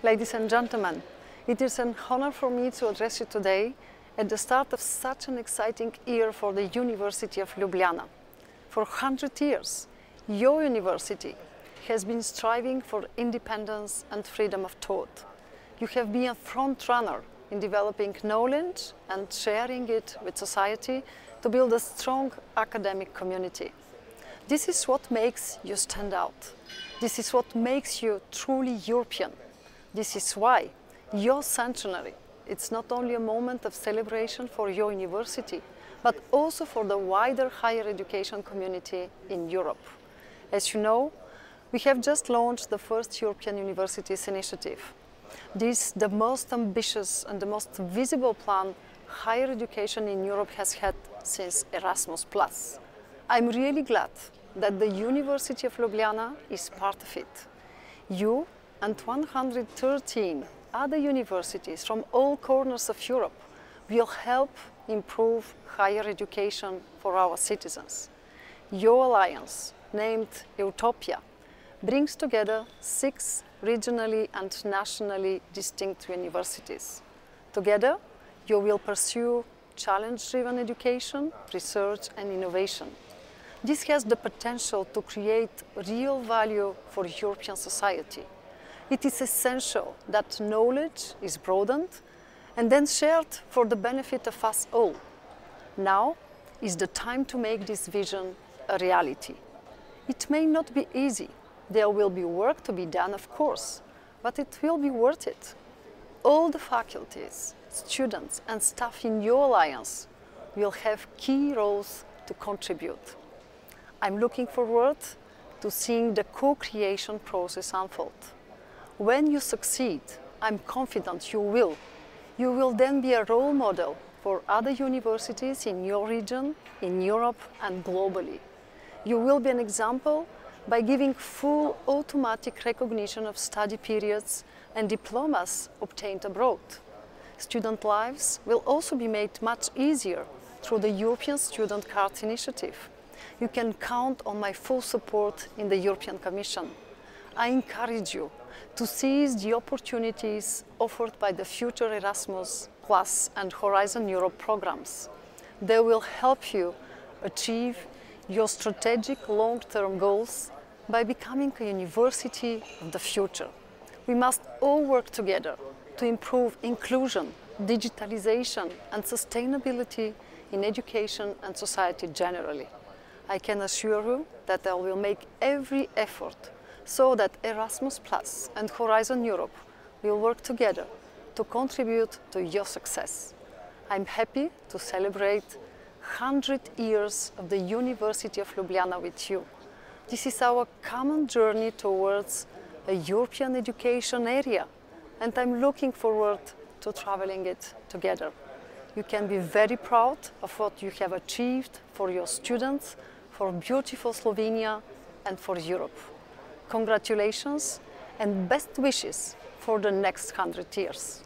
Ladies and gentlemen, it is an honor for me to address you today at the start of such an exciting year for the University of Ljubljana. For 100 years, your university has been striving for independence and freedom of thought. You have been a front runner in developing knowledge and sharing it with society to build a strong academic community. This is what makes you stand out. This is what makes you truly European. This is why your centenary, it's not only a moment of celebration for your university, but also for the wider higher education community in Europe. As you know, we have just launched the first European Universities Initiative. This is the most ambitious and the most visible plan higher education in Europe has had since Erasmus+. I'm really glad that the University of Ljubljana is part of it. You and 113 other universities from all corners of Europe will help improve higher education for our citizens. Your alliance, named Utopia, brings together 6 regionally and nationally distinct universities. Together, you will pursue challenge-driven education, research and innovation. This has the potential to create real value for European society. It is essential that knowledge is broadened and then shared for the benefit of us all. Now is the time to make this vision a reality. It may not be easy. There will be work to be done, of course, but it will be worth it. All the faculties, students and staff in your alliance will have key roles to contribute. I'm looking forward to seeing the co-creation process unfold. When you succeed, I'm confident you will. You will then be a role model for other universities in your region, in Europe and globally. You will be an example by giving full automatic recognition of study periods and diplomas obtained abroad. Student lives will also be made much easier through the European Student Card Initiative. You can count on my full support in the European Commission. I encourage you to seize the opportunities offered by the future Erasmus+ and Horizon Europe programs. They will help you achieve your strategic long-term goals by becoming a university of the future. We must all work together to improve inclusion, digitalization and sustainability in education and society generally. I can assure you that I will make every effort so that Erasmus+ and Horizon Europe will work together to contribute to your success. I'm happy to celebrate 100 years of the University of Ljubljana with you. This is our common journey towards a European education area, and I'm looking forward to traveling it together. You can be very proud of what you have achieved for your students, for beautiful Slovenia and for Europe. Congratulations and best wishes for the next 100 years.